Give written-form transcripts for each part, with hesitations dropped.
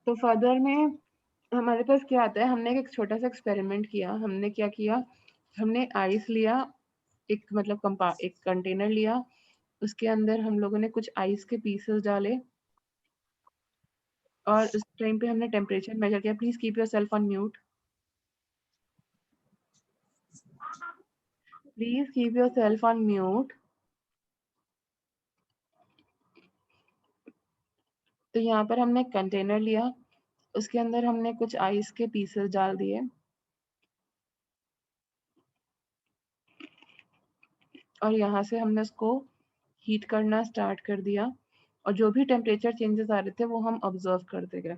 तो फर्दर में हमारे पास क्या आता है, हमने एक छोटा सा एक्सपेरिमेंट किया। हमने क्या किया, हमने आइस लिया, एक मतलब एक कंटेनर लिया, उसके अंदर हम लोगों ने कुछ आइस के पीसेस डाले और उस टाइम पे हमने टेम्परेचर मेजर किया। Please keep your self on mute, please keep your self on mute. तो यहाँ पर हमने एक कंटेनर लिया, उसके अंदर हमने कुछ आइस के पीसेस डाल दिए और यहाँ से हमने उसको हीट करना स्टार्ट कर दिया और जो भी टेम्परेचर चेंजेस आ रहे थे वो हम ऑब्जर्व करते गए।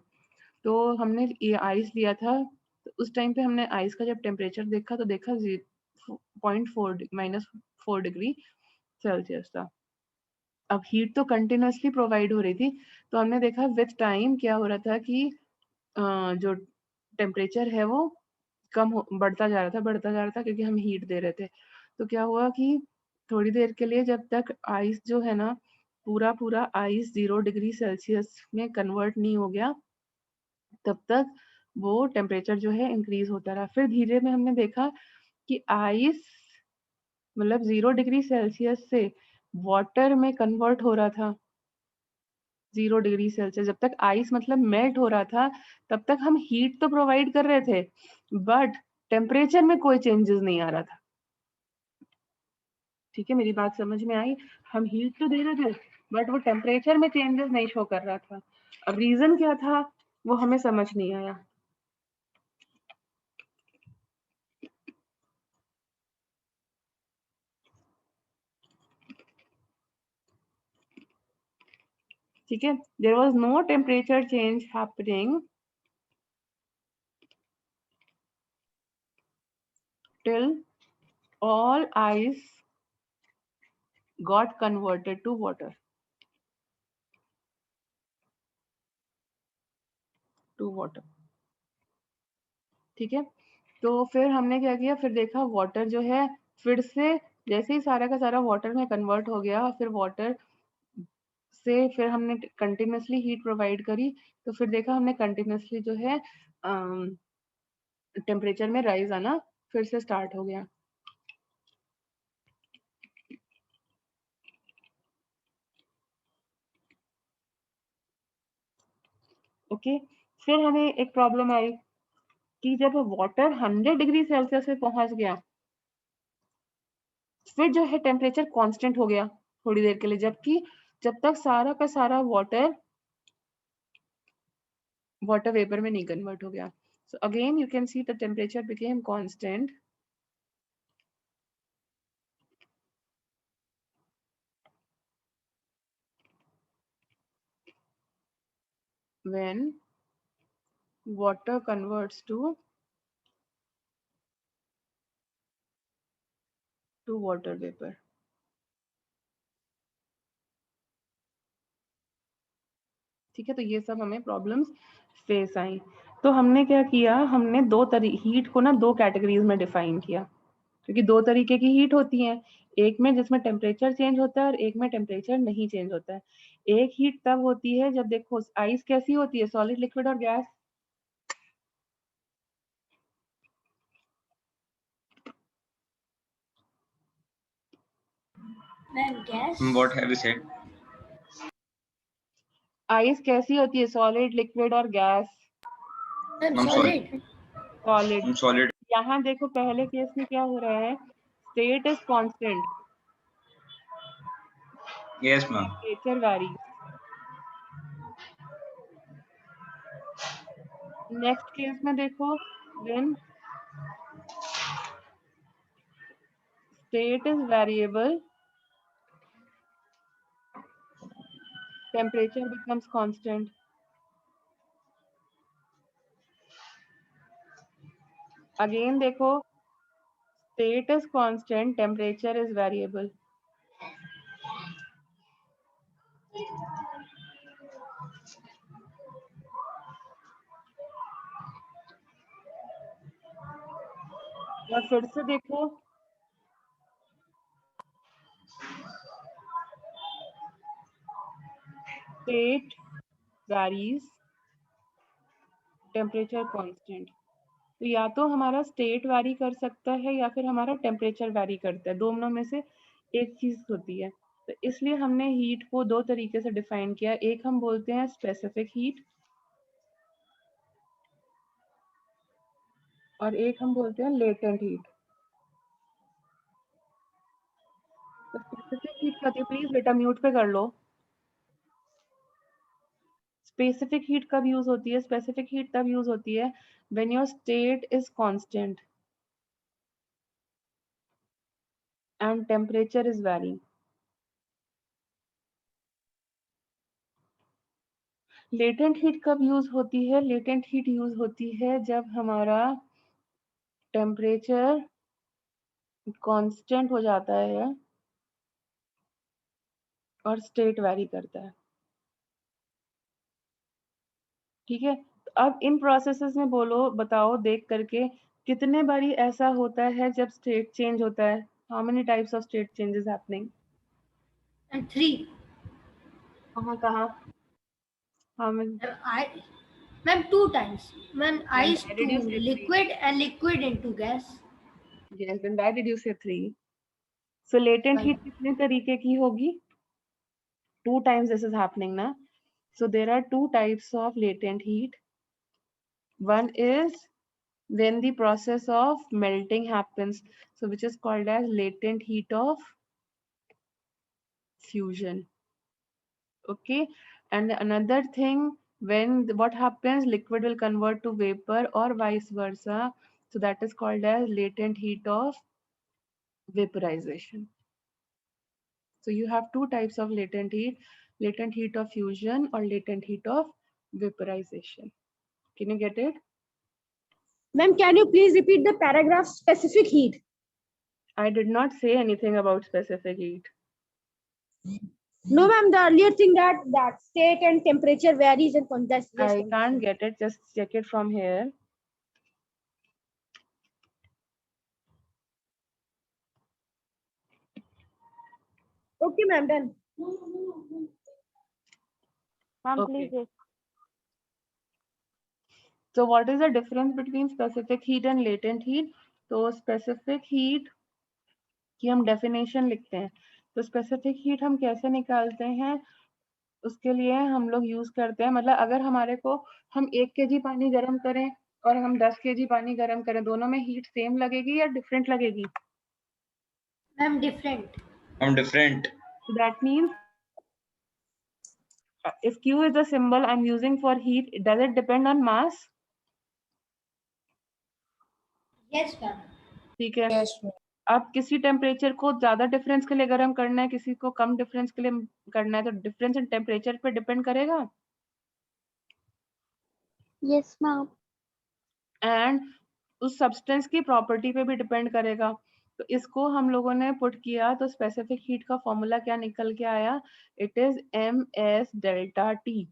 तो हमने ये आइस लिया था, तो उस टाइम पे हमने आइस का जब टेम्परेचर देखा तो देखा 0.4 -4 डिग्री सेल्सियस था। अब हीट तो कंटिन्यूसली प्रोवाइड हो रही थी, तो हमने देखा विथ टाइम क्या हो रहा था कि जो टेम्परेचर है वो बढ़ता जा रहा था क्योंकि हम हीट दे रहे थे। तो क्या हुआ कि थोड़ी देर के लिए जब तक आइस जो है ना पूरा आइस 0 डिग्री सेल्सियस में कन्वर्ट नहीं हो गया, तब तक वो टेम्परेचर जो है इंक्रीज होता रहा। फिर धीरे में हमने देखा कि आइस मतलब 0 डिग्री सेल्सियस से वाटर में कन्वर्ट हो रहा था। 0 डिग्री सेल्सियस जब तक आइस मतलब मेल्ट हो रहा था, तब तक हम हीट तो प्रोवाइड कर रहे थे, बट टेम्परेचर में कोई चेंजेस नहीं आ रहा था। ठीक है, मेरी बात समझ में आई? हम हीट तो दे रहे थे, बट वो टेम्परेचर में चेंजेस नहीं शो कर रहा था। अब रीजन क्या था वो हमें समझ नहीं आया। ठीक है, there was no temperature change happening till all ice got converted to water. ठीक है, तो फिर हमने क्या किया, फिर देखा वाटर जो है फिर से जैसे ही सारा का सारा वाटर में कन्वर्ट हो गया, फिर वाटर से फिर हमने कंटिन्यूसली हीट प्रोवाइड करी, तो फिर देखा हमने कंटिन्यूसली जो है टेम्परेचर में राइज आना फिर से स्टार्ट हो गया। ओके, फिर हमें एक प्रॉब्लम आई कि जब वाटर 100 डिग्री सेल्सियस पे पहुंच गया, फिर जो है टेम्परेचर कांस्टेंट हो गया थोड़ी देर के लिए, जबकि जब तक सारा का सारा वाटर वेपर में नहीं कन्वर्ट हो गया। So again you can see the temperature became constant when water converts to water vapor. ठीक है, तो ये सब हमें प्रॉब्लम्स फेस आई। तो हमने क्या किया, हमने हीट को ना दो कैटेगरीज में डिफाइन किया, क्योंकि दो तरीके की हीट होती है, एक में जिसमें टेम्परेचर चेंज होता है और एक में टेम्परेचर नहीं चेंज होता है। एक हीट तब होती है जब देखो आइस कैसी होती है, सॉलिड, लिक्विड और gas. What have you said? Ice कैसी होती है, सॉलिड, लिक्विड और गैस? Solid. सॉलिड। Solid. यहाँ देखो पहले केस में क्या हो रहा है, state is constant, Yes, ma'am. Temperature varies. Next case में देखो, when state is variable, temperature becomes constant. Again देखो, state is constant, temperature is variable. और फिर से देखो, state varies, टेम्परेचर कांस्टेंट। तो या तो हमारा स्टेट वैरी कर सकता है या फिर हमारा टेम्परेचर वैरी करता है, दोनों में से एक चीज होती है। तो इसलिए हमने हीट को दो तरीके से डिफाइन किया, एक हम बोलते हैं स्पेसिफिक हीट और एक हम बोलते हैं लेटेंट हीट। तो स्पेसिफिक हीट का प्लीज बेटा म्यूट पे कर लो। स्पेसिफिक हीट कब यूज होती है? स्पेसिफिक हीट तब यूज होती है when your state is constant and temperature is varying. Latent heat कब यूज होती है? लेटेंट हीट यूज होती है जब हमारा टेम्परेचर कांस्टेंट हो जाता है और स्टेट वैरी करता है। ठीक है, तो अब इन प्रोसेसेस में बोलो, बताओ देख करके कितने बारी ऐसा होता है जब स्टेट चेंज होता है? How many types of state changes happening? And 3. कहाँ? How many? Ma'am, 2 times. Ma'am, Then ice why to did you say 3? liquid and liquid into gas. Yes, then why did you say 3? So latent Why? heat कितने तरीके की होगी? 2 times this is happening ना. So there are 2 types of latent heat. One is when the process of melting happens, so which is called as latent heat of fusion. Okay, and another thing, when what happens, liquid will convert to vapor or vice versa, so that is called as latent heat of vaporization. So you have two types of latent heat of fusion or latent heat of vaporization. Can you get it? Ma'am, can you please repeat the paragraph specific heat? I did not say anything about specific heat. No, ma'am, the earlier thing that state and temperature varies and condensation. I can't get it. Just check it from here. Okay, ma'am, done. Ma'am, Okay. please. So what is the difference between specific heat and latent heat? तो specific heat की हम definition लिखते हैं। तो specific heat हम कैसे निकालते हैं? उसके लिए हम लोग यूज करते हैं, मतलब अगर हमारे को हम 1 kg पानी गर्म करें और हम 10 kg पानी गर्म करें, दोनों में हीट सेम लगेगी या डिफरेंट लगेगी? Ma'am, different. I'm different. So that means if Q is the symbol I'm using for heat, does it depend on mass? Yes, ma'am. ठीक है। Yes, ma'am. अब किसी टेम्परेचर को ज्यादा डिफरेंस के लिए गर्म करना है, किसी को कम डिफरेंस के लिए करना है, तो डिफरेंस इन टेम्परेचर पे डिपेंड करेगा। Yes, ma'am. एंड उस सब्सटेंस की प्रॉपर्टी पे भी डिपेंड करेगा। तो इसको हम लोगों ने पुट किया, तो स्पेसिफिक हीट का फॉर्मूला क्या निकल के आया? It is ms delta T,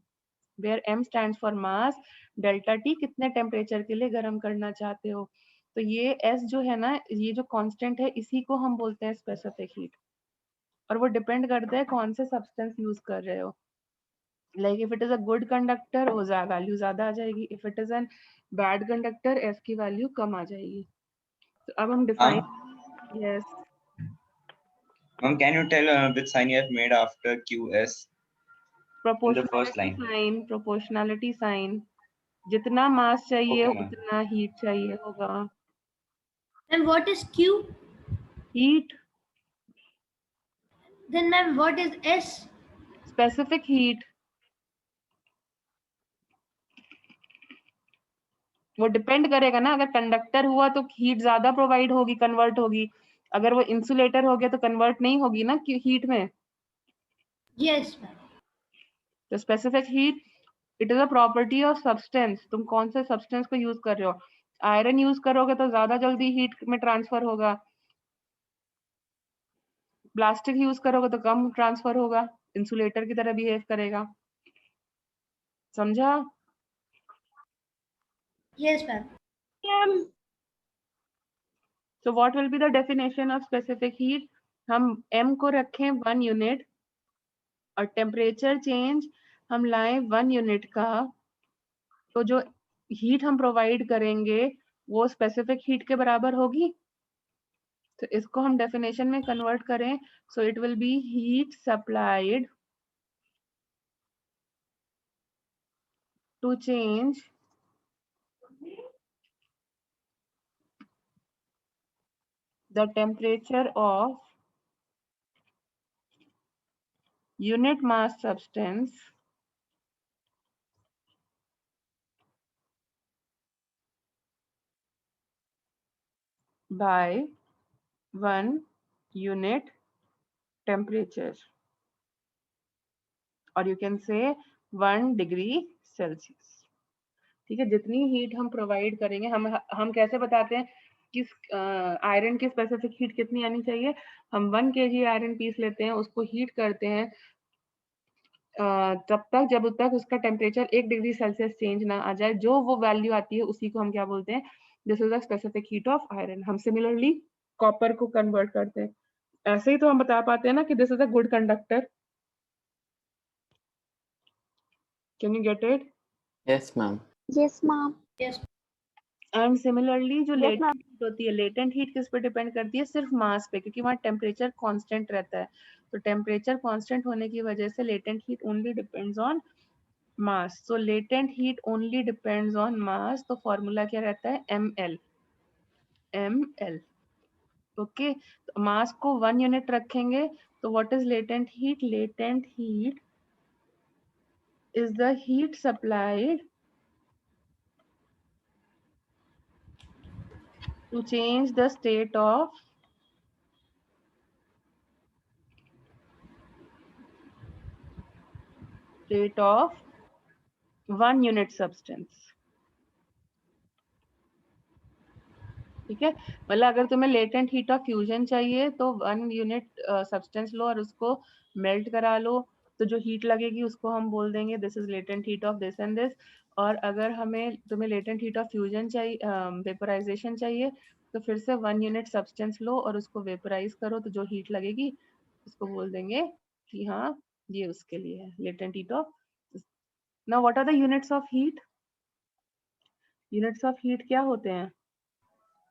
where m stands for mass, delta T कितने टेम्परेचर के लिए गर्म करना चाहते हो। तो ये s जो है ना, ये जो कांस्टेंट है, इसी को हम बोलते हैं स्पेसिफिक हीट, और वो डिपेंड करता है कौन से सब्सटेंस यूज कर रहे हो। Like if it is a good conductor, वो वैल्यू ज्यादा आ जाएगी, if it is an bad conductor, s की वैल्यू कम आ जाएगी। तो अब हम define, yes Ma'am, can you tell which sign you have made after QS in the first proportionality line? Sign, proportionality sign, जितना mass चाहिए Okay, ma'am. उतना heat चाहिए होगा। And what is Q? Heat, Then, ma'am, what is S? Specific heat. वो depend करेगा ना, अगर conductor हुआ तो हीट ज्यादा प्रोवाइड होगी, कन्वर्ट होगी। अगर वो इंसुलेटर हो गया तो कन्वर्ट नहीं होगी ना हीट में। Yes, ma'am. तो specific heat it is a property of substance, तुम कौन से सब्सटेंस को यूज कर रहे हो। आयरन यूज करोगे तो ज्यादा जल्दी हीट में ट्रांसफर होगा, प्लास्टिक यूज करोगे तो कम ट्रांसफर होगा, इंसुलेटर की तरह बिहेव करेगा। समझा? Yes, ma'am. So what will be the definition of specific heat? हम m को रखें 1 यूनिट और टेम्परेचर चेंज हम लाएं 1 यूनिट का, तो जो हीट हम प्रोवाइड करेंगे वो स्पेसिफिक हीट के बराबर होगी। तो इसको हम डेफिनेशन में कन्वर्ट करें, so it will be heat supplied to change the temperature of unit mass substance by 1 unit temperature, or you can say 1 degree Celsius। ठीक है, जितनी हीट हम प्रोवाइड करेंगे, हम कैसे बताते हैं किस आयरन की स्पेसिफिक हीट कितनी आनी चाहिए। हम 1 kg आयरन पीस लेते हैं, उसको हीट करते हैं तब तक जब तक उसका टेम्परेचर 1 डिग्री सेल्सियस चेंज ना आ जाए। जो वो वैल्यू आती है उसी को हम क्या बोलते हैं, this is the specific heat of iron. हम सिमिलरली कॉपर को कन्वर्ट करते हैं, ऐसे ही तो हम बता पाते हैं ना कि this is a good conductor. Can you get it? Yes, ma'am. Yes, ma'am. Yes. And similarly जो Yes, लेटेंट ma'am. हीट होती है, लेटेंट हीट किस पे डिपेंड करती है? सिर्फ मास पे, क्योंकि वहाँ टेम्परेचर कांस्टेंट रहता है। तो टेम्परेचर कांस्टेंट होने की वजह से latent heat only depends on mass. So latent heat only depends on मास। तो फॉर्मूला क्या रहता है? ml। ओके, तो मास को 1 यूनिट रखेंगे तो what is latent heat? Latent heat is the heat supplied to change the state of one unit substance। ठीक है, मतलब अगर तुम्हें लेटेंट हीट ऑफ फ्यूजन चाहिए तो 1 यूनिट सब्सटेंस लो और उसको मेल्ट करा लो, तो जो हीट लगेगी उसको हम बोल देंगे this is latent heat of this and this. और अगर तुम्हें लेटेंट हीट ऑफ फ्यूजन चाहिए, वेपराइजेशन चाहिए, तो फिर से 1 यूनिट सब्सटेंस लो और उसको वेपराइज करो, तो जो हीट लगेगी उसको बोल देंगे कि हाँ ये उसके लिए है latent heat of. Now what are the units of heat? Units of heat क्या होते हैं?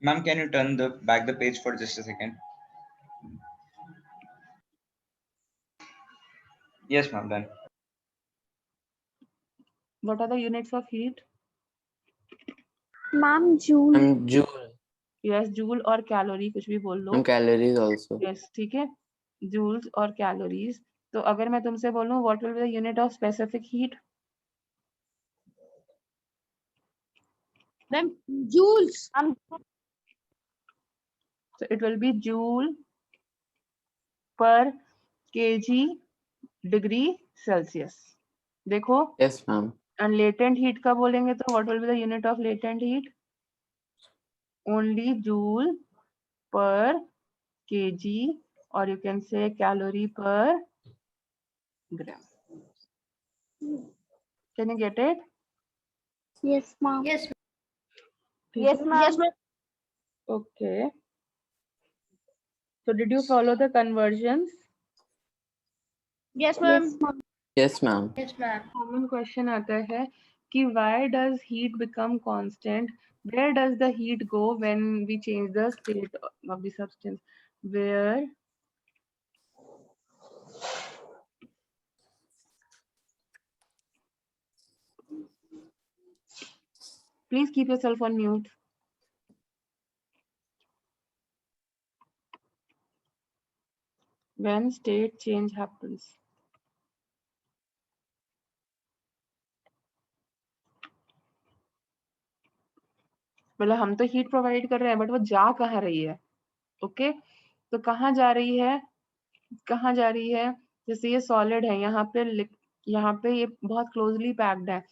Ma'am, can you turn back the page for just a second? Yes, ma'am, done. What are the units of heat? Ma'am, joule. Joule. Yes, joule और calorie, कुछ भी बोल लो। Calories also. Yes, ठीक है, joules और कैलोरीज। तो अगर मैं तुमसे बोलूं what will be the unit of specific heat? Ma'am, joules. So it will be joule per kg degree Celsius। देखो, Yes, ma'am. and latent heat का बोलेंगे तो what will be the unit of latent heat? Only joule per kg, or you can say calorie per gram। Can you get it? Yes, ma'am. Yes. Yes, ma'am. Yes, ma'am. Okay. So did you follow the conversions? Yes, ma'am. Yes, ma'am. Yes, ma'am. Yes, ma'am. Common question आता है कि why does heat become constant? Where does the heat go when we change the state of the substance? Where please keep yourself on mute. When state change happens. मतलब हम तो heat provide कर रहे हैं but वो जा कहाँ रही है? ओके, तो कहाँ जा रही है? कहाँ जा रही है? जैसे ये सॉलिड है, यहाँ पे ये बहुत क्लोजली पैक्ड है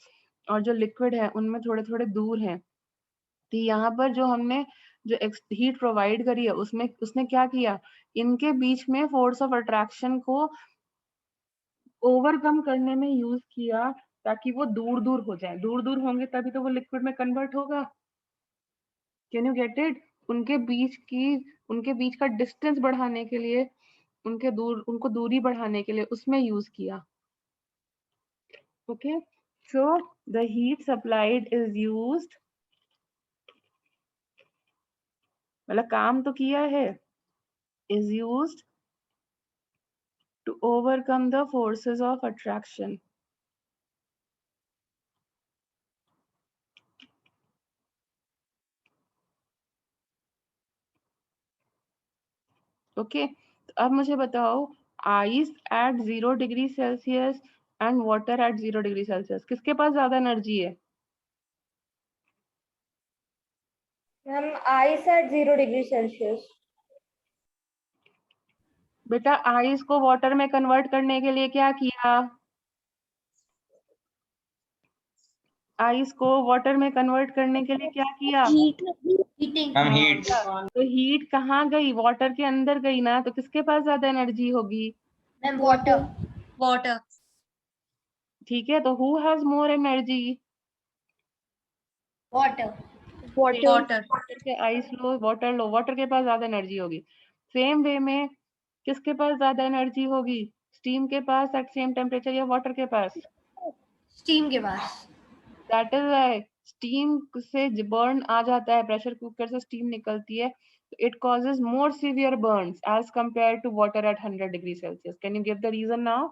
और जो लिक्विड है उनमें थोड़े थोड़े दूर हैं। तो यहाँ पर जो हमने जो हीट प्रोवाइड करी है उसमें उसने क्या किया, इनके बीच में फोर्स ऑफ अट्रैक्शन को ओवरकम करने में यूज किया ताकि वो दूर दूर हो जाए। दूर दूर होंगे तभी तो वो लिक्विड में कन्वर्ट होगा। Can you get it? उनके बीच का डिस्टेंस बढ़ाने के लिए, उनको दूरी बढ़ाने के लिए उसमें यूज किया। Okay, So the heat supplied is used, मतलब काम तो किया है, is used to overcome the forces of attraction. Okay, अब मुझे बताओ ice eight 0 degree Celsius and water at 0 degree Celsius, किसके पास ज्यादा एनर्जी है? Ma'am ice eight 0 degree Celsius. बेटा आइस को वाटर में कन्वर्ट करने के लिए क्या किया? आइस को वाटर में कन्वर्ट करने के लिए क्या किया? हीटिंग। Ma'am heat. तो हीट कहाँ गई? वाटर के अंदर गई ना, तो किसके पास ज्यादा एनर्जी होगी? Ma'am water. वाटर। ठीक है, तो who has more energy? Water. Water. के आइस लो, वाटर लो, वाटर के पास ज्यादा एनर्जी होगी। सेम वे में किसके पास ज्यादा एनर्जी होगी? स्टीम के पास एट सेम टेम्परेचर या वाटर के पास? स्टीम के पास। दैट इज व्हाई स्टीम से बर्न आ जाता है, प्रेशर कुकर से स्टीम निकलती है, it causes more severe burns as compare to water at 100 degree Celsius. Can you give the reason now?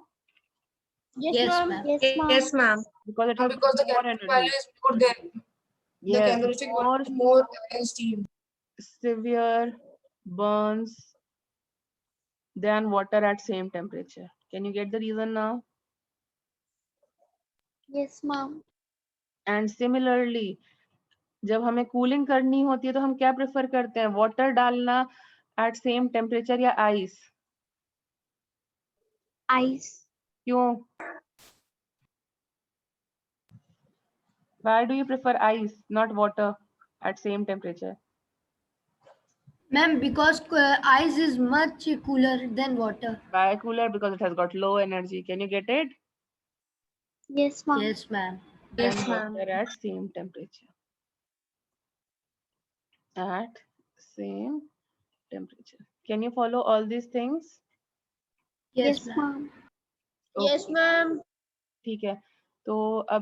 Yes, ma'am. Yes, ma'am. Because it has Because the more calorific energy. value is more than the Yes, calorific more value is more than steam. severe burns than water at same temperature. Can you get the reason now? Yes, ma'am. And similarly, जब हमें cooling करनी होती है तो हम क्या prefer करते हैं? वाटर डालना एट सेम टेम्परेचर या आइस? Ice. क्यों? Why do you prefer ice, not water at same temperature? Ma'am, because ice is much cooler than water. Why cooler? Because it has got low energy. Can you get it? Yes, ma'am. Yes, ma'am. Than Yes, ma'am. water at same temperature. At same temperature. Can you follow all these things? Yes, ma'am. Yes, ma'am. ठीक है, तो अब